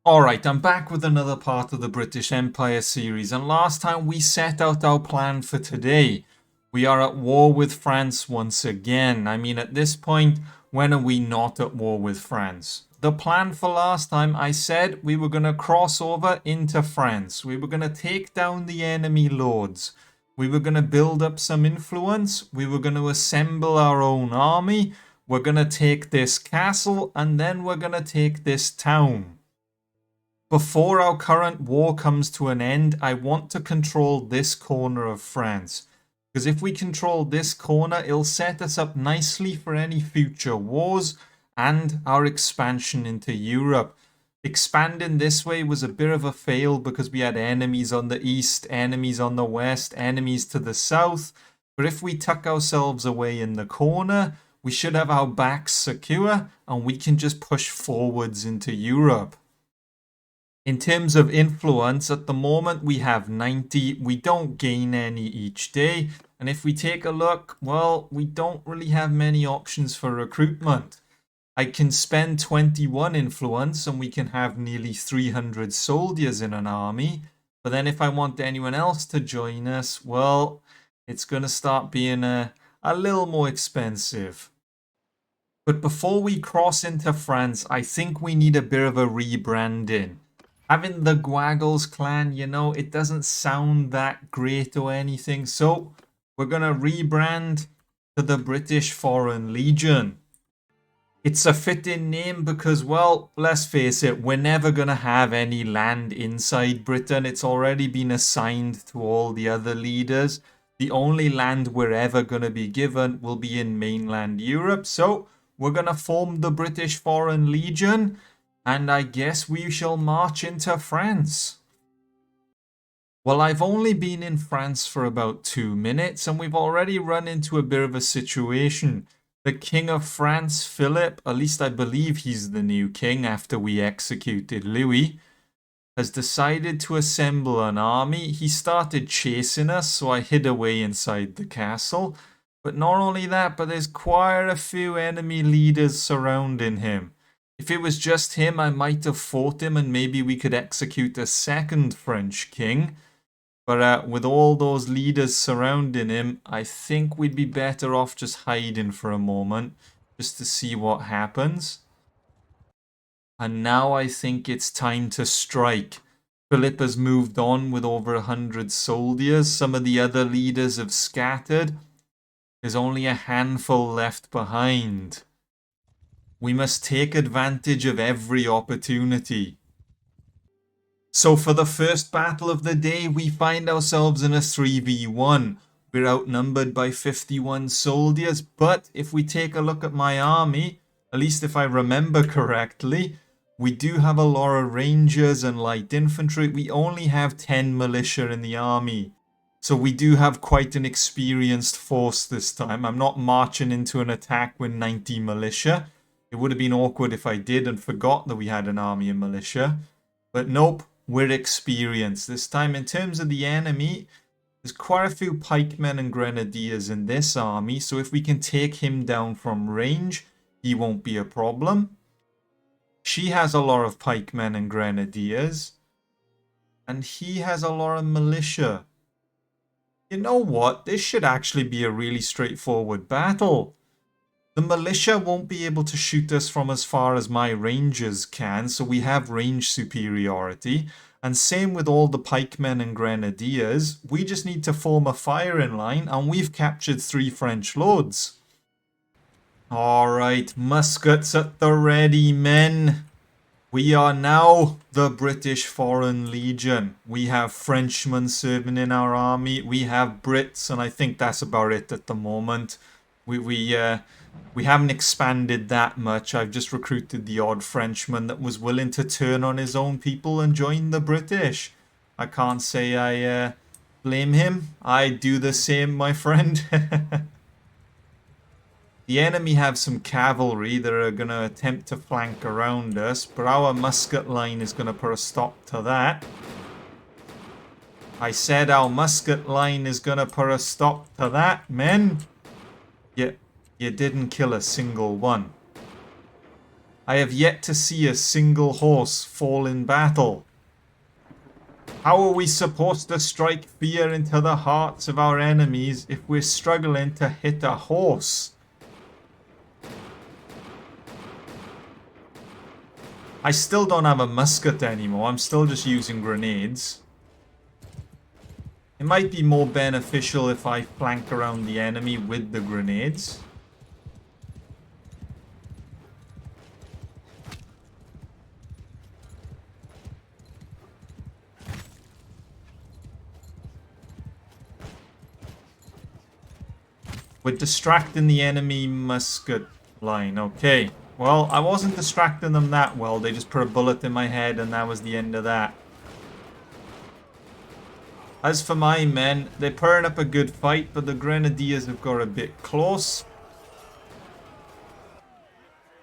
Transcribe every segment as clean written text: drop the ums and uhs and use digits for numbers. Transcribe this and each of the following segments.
Alright, I'm back with another part of the British Empire series, and last time we set out our plan for today. We are at war with France once again. I mean, at this point, when are we not at war with France? The plan for last time, I said we were going to cross over into France. We were going to take down the enemy lords. We were going to build up some influence. We were going to assemble our own army. We're going to take this castle, and then we're going to take this town. Before our current war comes to an end, I want to control this corner of France. Because if we control this corner, it'll set us up nicely for any future wars and our expansion into Europe. Expanding this way was a bit of a fail because we had enemies on the east, enemies on the west, enemies to the south. But if we tuck ourselves away in the corner, we should have our backs secure and we can just push forwards into Europe. In terms of influence, at the moment we have 90. We don't gain any each day. And if we take a look, well, we don't really have many options for recruitment. I can spend 21 influence and we can have nearly 300 soldiers in an army. But then if I want anyone else to join us, well, it's going to start being a little more expensive. But before we cross into France, I think we need a bit of a rebranding. Having the Gwaggles clan, you know, it doesn't sound that great or anything. So we're going to rebrand to the British Foreign Legion. It's a fitting name because, well, let's face it, we're never going to have any land inside Britain. It's already been assigned to all the other leaders. The only land we're ever going to be given will be in mainland Europe. So we're going to form the British Foreign Legion. And I guess we shall march into France. Well, I've only been in France for about 2 minutes and we've already run into a bit of a situation. The King of France, Philip, at least I believe he's the new king after we executed Louis, has decided to assemble an army. He started chasing us, so I hid away inside the castle. But not only that, but there's quite a few enemy leaders surrounding him. If it was just him, I might have fought him and maybe we could execute a second French king. But with all those leaders surrounding him, I think we'd be better off just hiding for a moment, just to see what happens. And now I think it's time to strike. Philip has moved on with over 100 soldiers. Some of the other leaders have scattered. There's only a handful left behind. We must take advantage of every opportunity. So for the first battle of the day, we find ourselves in a 3v1. We're outnumbered by 51 soldiers, but if we take a look at my army, at least if I remember correctly, we do have a lot of rangers and light infantry. We only have 10 militia in the army. So we do have quite an experienced force this time. I'm not marching into an attack with 90 militia. It would have been awkward if I did and forgot that we had an army of militia. But nope, we're experienced. This time, in terms of the enemy, there's quite a few pikemen and grenadiers in this army. So if we can take him down from range, he won't be a problem. She has a lot of pikemen and grenadiers. And he has a lot of militia. You know what? This should actually be a really straightforward battle. The militia won't be able to shoot us from as far as my rangers can, so we have range superiority. And same with all the pikemen and grenadiers. We just need to form a firing line, and we've captured 3 French lords. Alright, muskets at the ready, men. We are now the British Foreign Legion. We have Frenchmen serving in our army. We have Brits, and I think that's about it at the moment. We haven't expanded that much. I've just recruited the odd Frenchman that was willing to turn on his own people and join the British. I can't say I blame him. I do the same, my friend. The enemy have some cavalry that are going to attempt to flank around us, but our musket line is going to put a stop to that. I said our musket line is going to put a stop to that, men. You didn't kill a single one. I have yet to see a single horse fall in battle. How are we supposed to strike fear into the hearts of our enemies if we're struggling to hit a horse? I still don't have a musket anymore. I'm still just using grenades. It might be more beneficial if I flank around the enemy with the grenades. We're distracting the enemy musket line. Okay. Well, I wasn't distracting them that well. They just put a bullet in my head and that was the end of that. As for my men, they're putting up a good fight, but the grenadiers have got a bit close.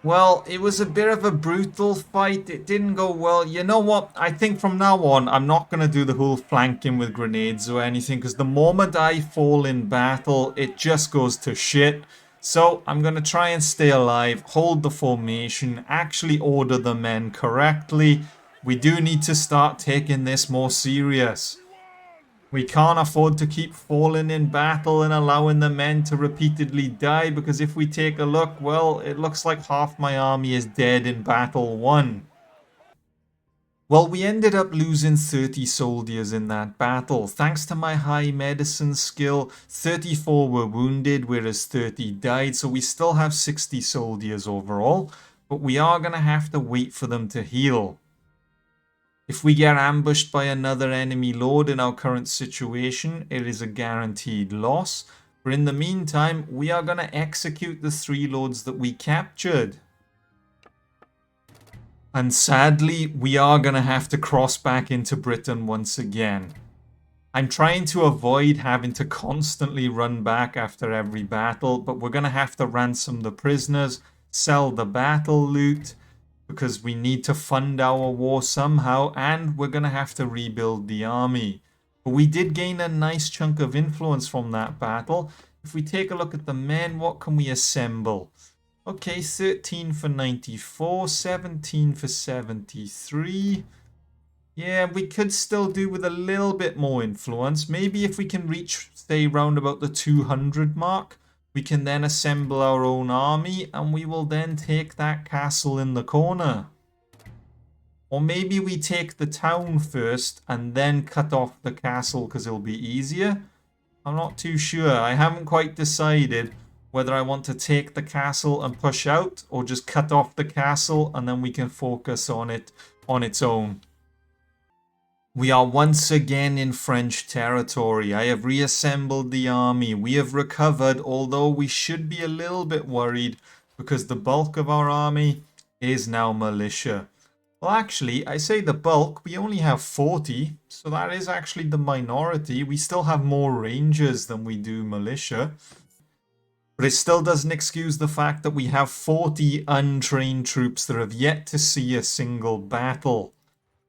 Well, it was a bit of a brutal fight. It didn't go well. You know what? I think from now on, I'm not going to do the whole flanking with grenades or anything, because the moment I fall in battle, it just goes to shit. So I'm going to try and stay alive, hold the formation, actually order the men correctly. We do need to start taking this more serious. We can't afford to keep falling in battle and allowing the men to repeatedly die, because if we take a look, well, it looks like half my army is dead in battle 1. Well, we ended up losing 30 soldiers in that battle. Thanks to my high medicine skill, 34 were wounded, whereas 30 died, so we still have 60 soldiers overall, but we are going to have to wait for them to heal. If we get ambushed by another enemy lord in our current situation, it is a guaranteed loss. But in the meantime, we are going to execute the 3 lords that we captured. And sadly, we are going to have to cross back into Britain once again. I'm trying to avoid having to constantly run back after every battle, but we're going to have to ransom the prisoners, sell the battle loot, because we need to fund our war somehow, and we're going to have to rebuild the army. But we did gain a nice chunk of influence from that battle. If we take a look at the men, what can we assemble? Okay, 13 for 94, 17 for 73. Yeah, we could still do with a little bit more influence. Maybe if we can reach, say, round about the 200 mark, we can then assemble our own army and we will then take that castle in the corner. Or maybe we take the town first and then cut off the castle because it'll be easier. I'm not too sure. I haven't quite decided whether I want to take the castle and push out or just cut off the castle and then we can focus on it on its own. We are once again in French territory. I have reassembled the army. We have recovered, although we should be a little bit worried because the bulk of our army is now militia. Well, actually, I say the bulk. We only have 40, so that is actually the minority. We still have more rangers than we do militia. But it still doesn't excuse the fact that we have 40 untrained troops that have yet to see a single battle.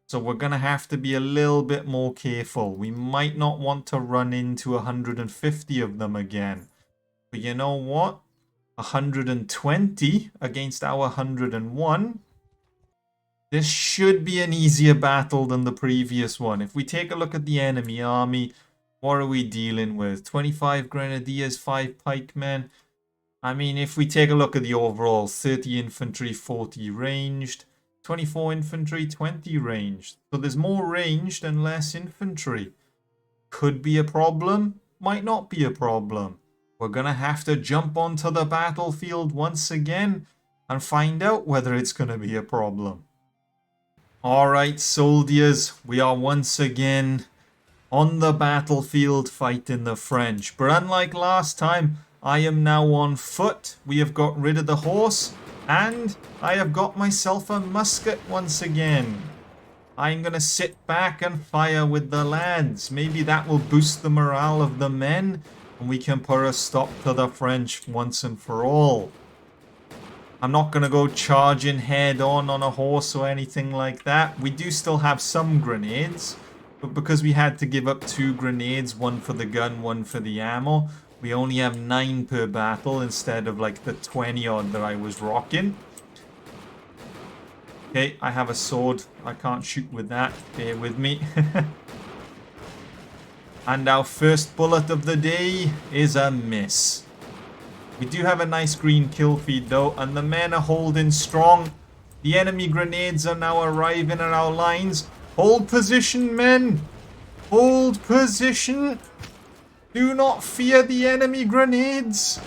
So we're going to have to be a little bit more careful. We might not want to run into 150 of them again. But you know what? 120 against our 101. This should be an easier battle than the previous one. If we take a look at the enemy army, what are we dealing with? 25 grenadiers, 5 pikemen. I mean, if we take a look at the overall, 30 infantry, 40 ranged. 24 infantry, 20 ranged. So there's more ranged and less infantry. Could be a problem, might not be a problem. We're going to have to jump onto the battlefield once again and find out whether it's going to be a problem. Alright, soldiers, we are once again on the battlefield fighting the French. But unlike last time, I am now on foot. We have got rid of the horse. And I have got myself a musket once again. I'm going to sit back and fire with the lads. Maybe that will boost the morale of the men. And we can put a stop to the French once and for all. I'm not going to go charging head on a horse or anything like that. We do still have some grenades. But because we had to give up 2 grenades, one for the gun, one for the ammo, we only have 9 per battle instead of like the 20 odd that I was rocking. Okay, I have a sword. I can't shoot with that. Bear with me. And our first bullet of the day is a miss. We do have a nice green kill feed though, and the men are holding strong. The enemy grenades are now arriving at our lines. Hold position, men! Hold position! Do not fear the enemy grenades!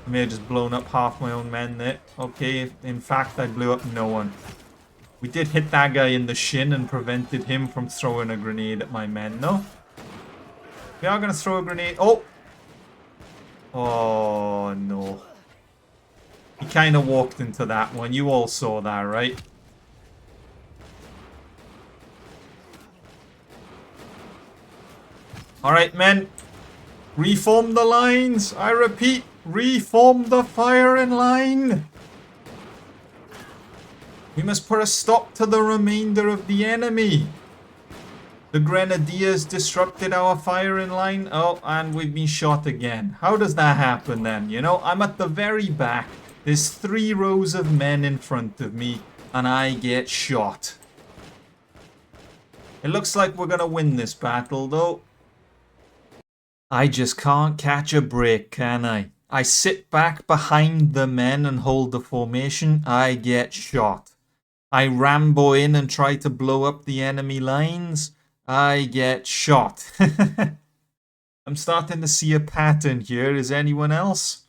I may have just blown up half my own men there. Okay, in fact, I blew up no one. We did hit that guy in the shin and prevented him from throwing a grenade at my men, though. We are going to throw a grenade. Oh! Oh, no. He kind of walked into that one. You all saw that, right? Alright, men. Reform the lines. I repeat, reform the firing line. We must put a stop to the remainder of the enemy. The grenadiers disrupted our firing line. Oh, and we've been shot again. How does that happen then? You know, I'm at the very back. There's 3 rows of men in front of me, and I get shot. It looks like we're going to win this battle, though. I just can't catch a break, can I? I sit back behind the men and hold the formation. I get shot. I Rambo in and try to blow up the enemy lines. I get shot. I'm starting to see a pattern here. Is anyone else?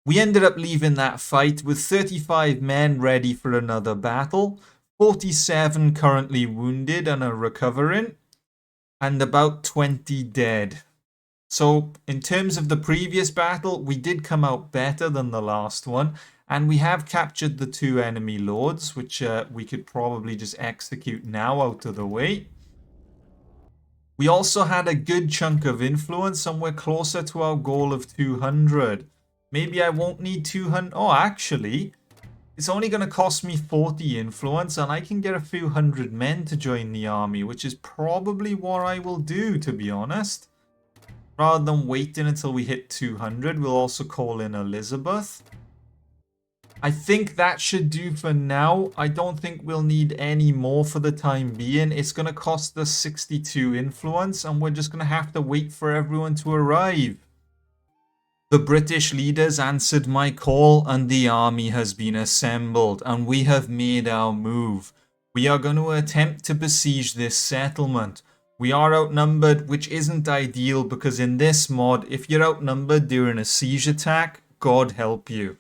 We ended up leaving that fight with 35 men ready for another battle, 47 currently wounded and are recovering, and about 20 dead. So in terms of the previous battle, we did come out better than the last one, and we have captured the 2 enemy lords, which we could probably just execute now out of the way. We also had a good chunk of influence, and we're closer to our goal of 200. Maybe I won't need 200. Oh, actually, it's only going to cost me 40 influence, and I can get a few hundred men to join the army, which is probably what I will do, to be honest. Rather than waiting until we hit 200, we'll also call in Elizabeth. I think that should do for now. I don't think we'll need any more for the time being. It's going to cost us 62 influence, and we're just going to have to wait for everyone to arrive. The British leaders answered my call, and the army has been assembled, and we have made our move. We are going to attempt to besiege this settlement. We are outnumbered, which isn't ideal, because in this mod, if you're outnumbered during a siege attack, God help you.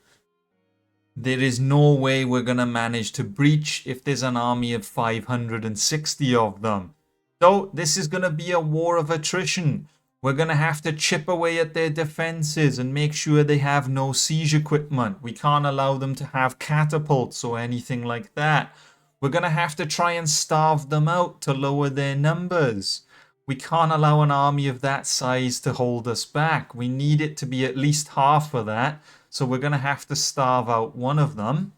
There is no way we're going to manage to breach if there's an army of 560 of them. So this is going to be a war of attrition. We're going to have to chip away at their defenses and make sure they have no siege equipment. We can't allow them to have catapults or anything like that. We're going to have to try and starve them out to lower their numbers. We can't allow an army of that size to hold us back. We need it to be at least half of that. So we're going to have to starve out one of them.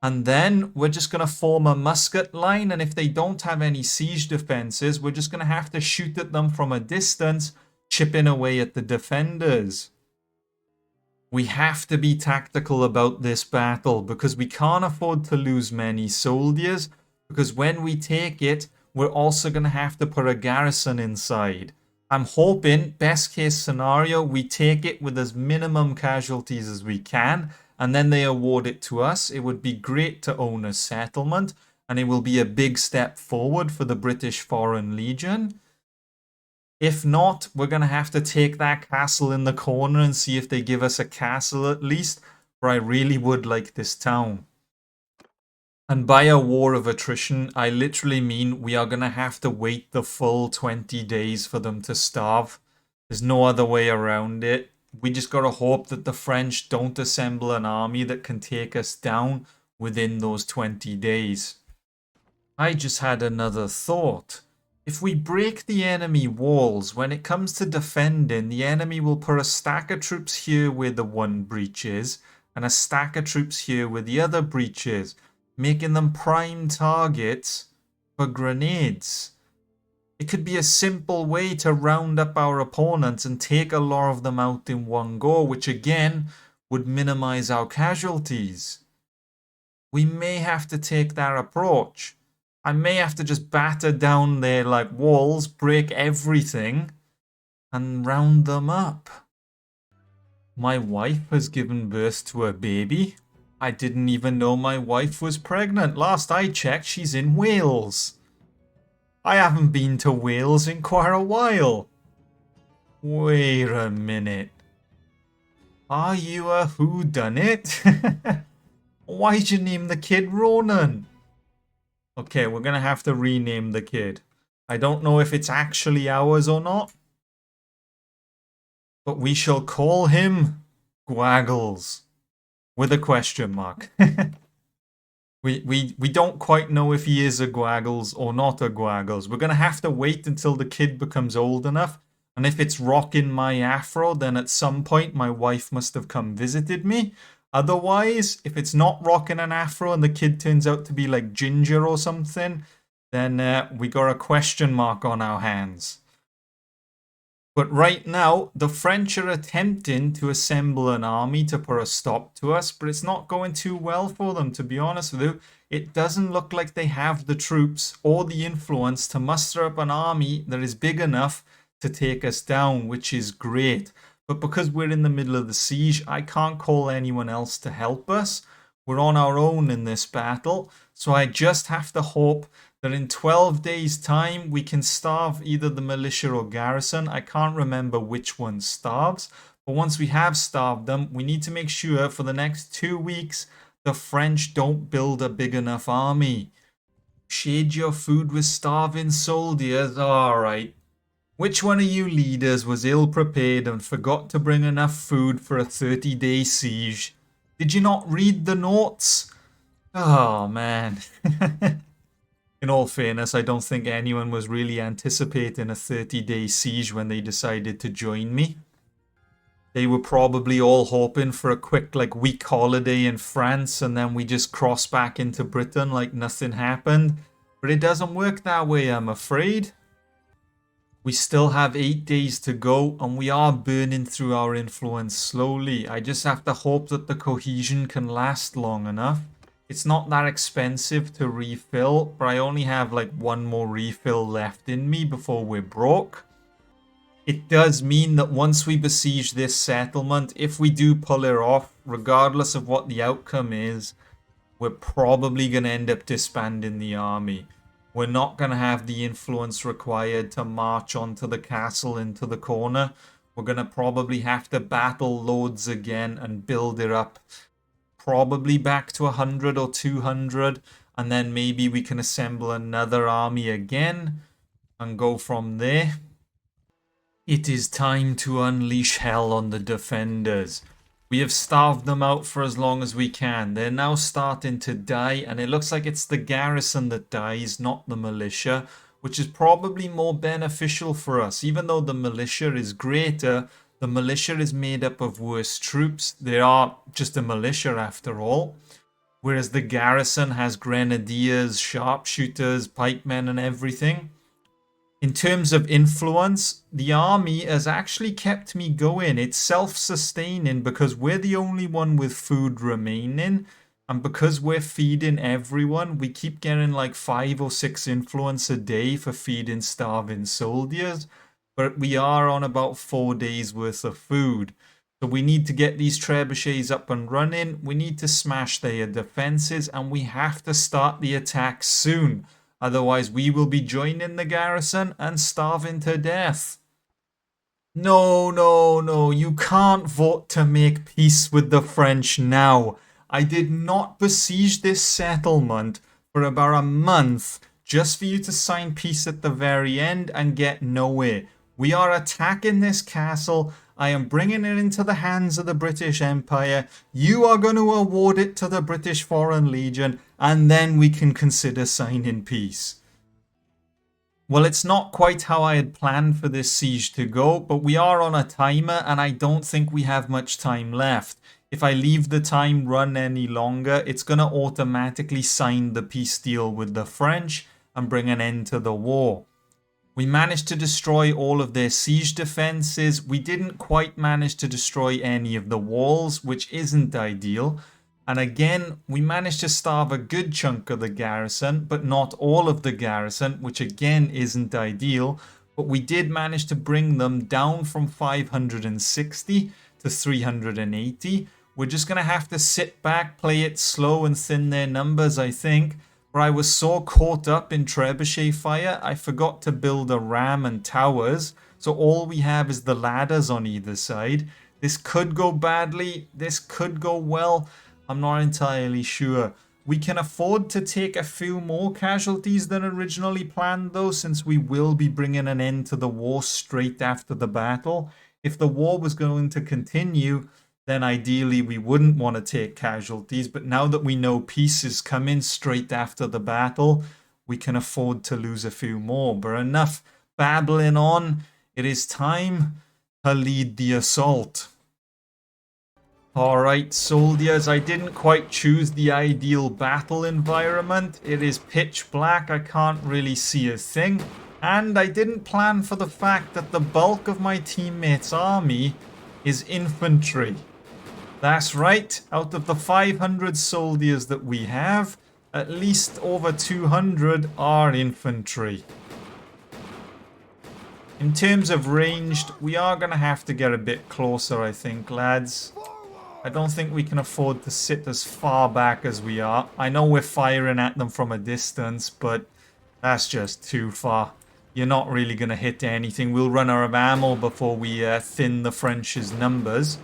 And then we're just going to form a musket line. And if they don't have any siege defenses, we're just going to have to shoot at them from a distance, chipping away at the defenders. We have to be tactical about this battle because we can't afford to lose many soldiers. Because when we take it, we're also going to have to put a garrison inside. I'm hoping, best case scenario, we take it with as minimum casualties as we can, and then they award it to us. It would be great to own a settlement, and it will be a big step forward for the British Foreign Legion. If not, we're going to have to take that castle in the corner and see if they give us a castle at least, for I really would like this town. And by a war of attrition, I literally mean we are going to have to wait the full 20 days for them to starve. There's no other way around it. We just got to hope that the French don't assemble an army that can take us down within those 20 days. I just had another thought. If we break the enemy walls, when it comes to defending, the enemy will put a stack of troops here where the one breach is, and a stack of troops here where the other breach is, making them prime targets for grenades. It could be a simple way to round up our opponents and take a lot of them out in one go, which again would minimize our casualties. we may have to take that approach. I may have to just batter down their like walls, break everything, and round them up. My wife has given birth to a baby. I didn't even know my wife was pregnant. Last I checked, she's in Wales. I haven't been to Wales in quite a while. Wait a minute. Are you a whodunit? Why'd you name the kid Ronan? Okay, we're gonna have to rename the kid. I don't know if it's actually ours or not, but we shall call him Gwaggles with a question mark. We don't quite know if he is a Gwaggles or not a Gwaggles. We're gonna have to wait until the kid becomes old enough. And if it's rocking my afro, then at some point my wife must have come visited me. Otherwise, if it's not rocking an afro and the kid turns out to be like Ginger or something, then we got a question mark on our hands. But right now, the French are attempting to assemble an army to put a stop to us, but it's not going too well for them, to be honest with you. It doesn't look like they have the troops or the influence to muster up an army that is big enough to take us down, which is great. But because we're in the middle of the siege, I can't call anyone else to help us. We're on our own in this battle, so I just have to hope that in 12 days' time we can starve either the militia or garrison. I can't remember which one starves, but once we have starved them, we need to make sure for the next 2 weeks the French don't build a big enough army. Shade your food with starving soldiers, alright. Which one of you leaders was ill-prepared and forgot to bring enough food for a 30-day siege? Did you not read the notes? Oh, man. In all fairness, I don't think anyone was really anticipating a 30-day siege when they decided to join me. They were probably all hoping for a quick week holiday in France and then we just cross back into Britain like nothing happened. But it doesn't work that way, I'm afraid. We still have 8 days to go and we are burning through our influence slowly. I just have to hope that the cohesion can last long enough. It's not that expensive to refill, but I only have one more refill left in me before we're broke. It does mean that once we besiege this settlement, if we do pull it off, regardless of what the outcome is, we're probably going to end up disbanding the army. We're not going to have the influence required to march onto the castle into the corner. We're going to probably have to battle loads again and build it up. Probably back to 100 or 200. And then maybe we can assemble another army again and go from there. It is time to unleash hell on the defenders. We have starved them out for as long as we can. They're now starting to die, and it looks like it's the garrison that dies, not the militia, which is probably more beneficial for us. Even though the militia is greater, the militia is made up of worse troops. They are just a militia after all. Whereas the garrison has grenadiers, sharpshooters, pikemen, and everything. In terms of influence, the army has actually kept me going. It's self-sustaining because we're the only one with food remaining. And because we're feeding everyone, we keep getting 5 or 6 influence a day for feeding starving soldiers. But we are on about 4 days worth of food. So we need to get these trebuchets up and running. We need to smash their defenses. And we have to start the attack soon. Otherwise, we will be joining the garrison and starving to death. No, no, no. You can't vote to make peace with the French now. I did not besiege this settlement for about a month just for you to sign peace at the very end and get nowhere. We are attacking this castle. I am bringing it into the hands of the British Empire. You are going to award it to the British Foreign Legion, and then we can consider signing peace. Well, it's not quite how I had planned for this siege to go, but we are on a timer, and I don't think we have much time left. If I leave the time run any longer, it's going to automatically sign the peace deal with the French and bring an end to the war. We managed to destroy all of their siege defenses. We didn't quite manage to destroy any of the walls, which isn't ideal. And again, we managed to starve a good chunk of the garrison, but not all of the garrison, which again isn't ideal. But we did manage to bring them down from 560 to 380. We're just going to have to sit back, play it slow and thin their numbers, I think. But I was so caught up in trebuchet fire, I forgot to build a ram and towers. So all we have is the ladders on either side. This could go badly. This could go well. I'm not entirely sure. We can afford to take a few more casualties than originally planned though, since we will be bringing an end to the war straight after the battle. If the war was going to continue, then ideally we wouldn't want to take casualties. But now that we know peace is coming straight after the battle, we can afford to lose a few more. But enough babbling on. It is time to lead the assault. Alright, soldiers, I didn't quite choose the ideal battle environment. It is pitch black, I can't really see a thing. And I didn't plan for the fact that the bulk of my teammates' army is infantry. That's right, out of the 500 soldiers that we have, at least over 200 are infantry. In terms of ranged, we are going to have to get a bit closer, I think, lads. I don't think we can afford to sit as far back as we are. I know we're firing at them from a distance, but that's just too far. You're not really going to hit anything. We'll run out of ammo before we thin the French's numbers.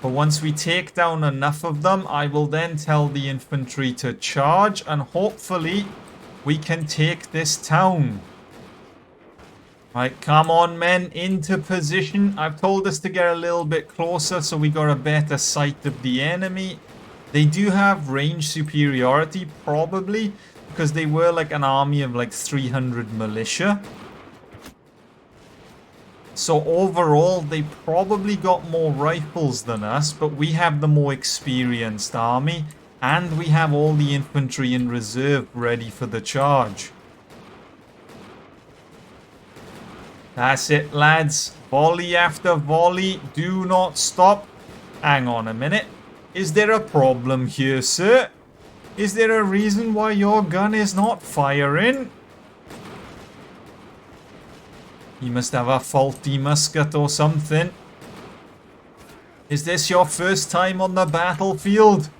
But once we take down enough of them, I will then tell the infantry to charge, and hopefully we can take this town. Right, come on men, into position. I've told us to get a little bit closer so we got a better sight of the enemy. They do have range superiority, probably, because they were like an army of like 300 militia. So overall, they probably got more rifles than us, but we have the more experienced army, and we have all the infantry in reserve ready for the charge. That's it, lads. Volley after volley. Do not stop. Hang on a minute. Is there a problem here, sir? Is there a reason why your gun is not firing? You must have a faulty musket or something. Is this your first time on the battlefield?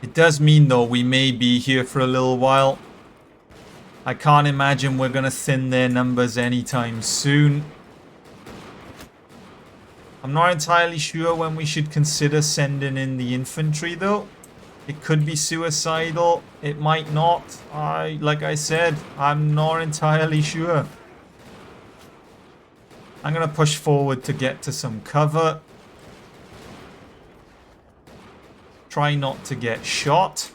It does mean, though, we may be here for a little while. I can't imagine we're going to thin their numbers anytime soon. I'm not entirely sure when we should consider sending in the infantry, though. It could be suicidal. It might not. Like I said, I'm not entirely sure. I'm going to push forward to get to some cover. Try not to get shot.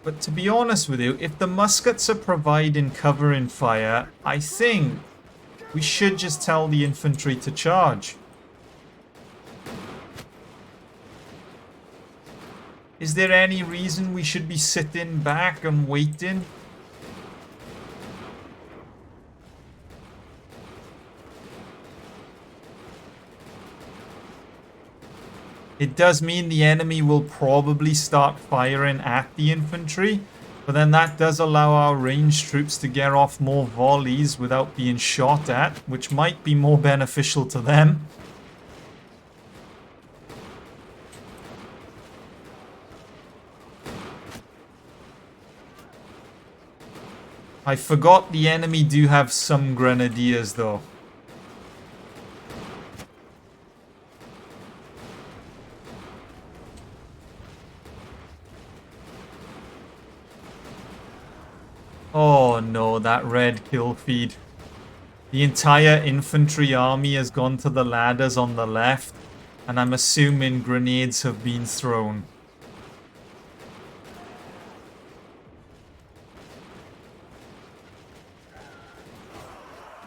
But to be honest with you, if the muskets are providing cover in fire, I think we should just tell the infantry to charge. Is there any reason we should be sitting back and waiting? It does mean the enemy will probably start firing at the infantry, but then that does allow our ranged troops to get off more volleys without being shot at, which might be more beneficial to them. I forgot the enemy do have some grenadiers though. Oh no, that red kill feed. The entire infantry army has gone to the ladders on the left, and I'm assuming grenades have been thrown.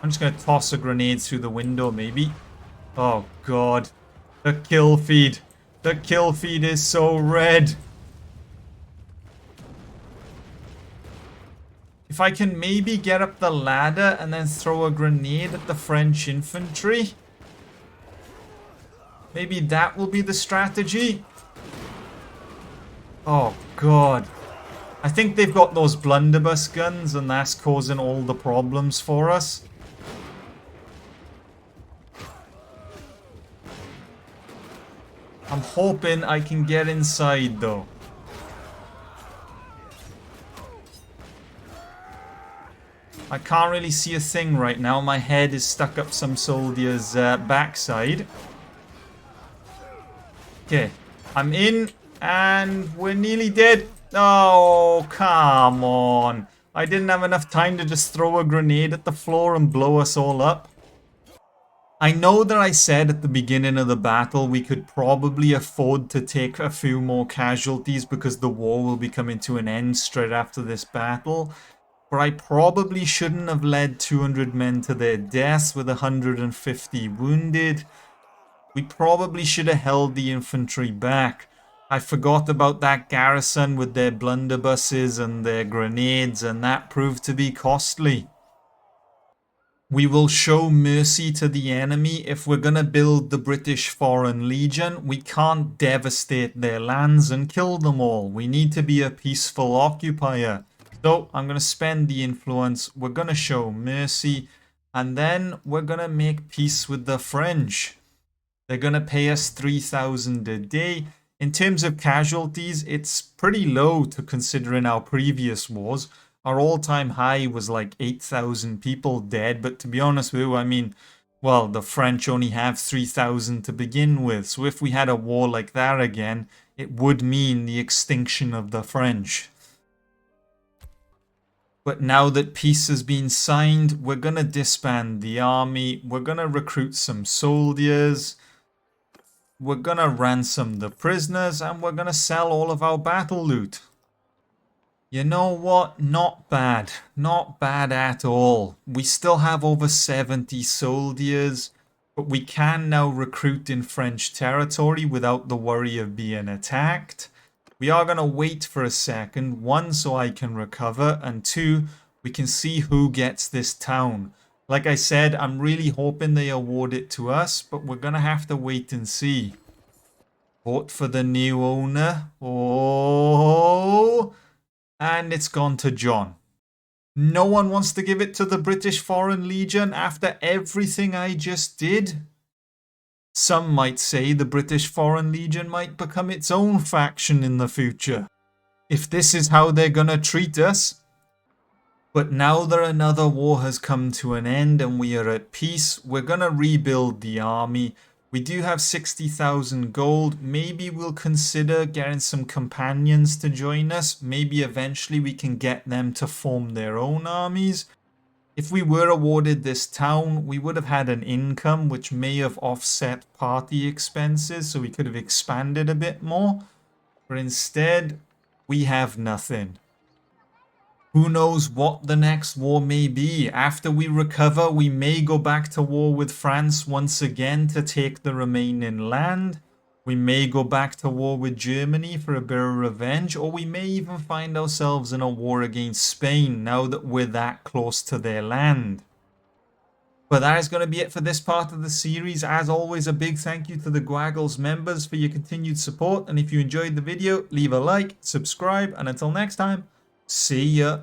I'm just going to toss a grenade through the window, maybe. Oh god. The kill feed. The kill feed is so red. If I can maybe get up the ladder and then throw a grenade at the French infantry. Maybe that will be the strategy. Oh god. I think they've got those blunderbuss guns and that's causing all the problems for us. I'm hoping I can get inside though. I can't really see a thing right now. My head is stuck up some soldier's backside. Okay, I'm in and we're nearly dead. Oh, come on. I didn't have enough time to just throw a grenade at the floor and blow us all up. I know that I said at the beginning of the battle we could probably afford to take a few more casualties because the war will be coming to an end straight after this battle. But I probably shouldn't have led 200 men to their deaths with 150 wounded. We probably should have held the infantry back. I forgot about that garrison with their blunderbusses and their grenades, and that proved to be costly. We will show mercy to the enemy. If we're going to build the British Foreign Legion, we can't devastate their lands and kill them all. We need to be a peaceful occupier. So I'm going to spend the influence. We're going to show mercy. And then we're going to make peace with the French. They're going to pay us 3,000 a day. In terms of casualties, it's pretty low to considering our previous wars. Our all-time high was like 8,000 people dead. But to be honest with you, I mean, well, the French only have 3,000 to begin with. So if we had a war like that again, it would mean the extinction of the French. But now that peace has been signed, we're going to disband the army. We're going to recruit some soldiers. We're going to ransom the prisoners. And we're going to sell all of our battle loot. You know what? Not bad. Not bad at all. We still have over 70 soldiers. But we can now recruit in French territory without the worry of being attacked. We are going to wait for a second, one, so I can recover, and two, we can see who gets this town. Like I said, I'm really hoping they award it to us, but we're going to have to wait and see. Vote for the new owner. Oh, and it's gone to John. No one wants to give it to the British Foreign Legion after everything I just did. Some might say the British Foreign Legion might become its own faction in the future. If this is how they're gonna treat us. But now that another war has come to an end and we are at peace, we're gonna rebuild the army. We do have 60,000 gold. Maybe we'll consider getting some companions to join us. Maybe eventually we can get them to form their own armies. If we were awarded this town, we would have had an income which may have offset party expenses, so we could have expanded a bit more. But instead, we have nothing. Who knows what the next war may be? After we recover, we may go back to war with France once again to take the remaining land. We may go back to war with Germany for a bit of revenge, or we may even find ourselves in a war against Spain now that we're that close to their land. But that is going to be it for this part of the series. As always, a big thank you to the Gwaggles members for your continued support. And if you enjoyed the video, leave a like, subscribe, and until next time, see ya.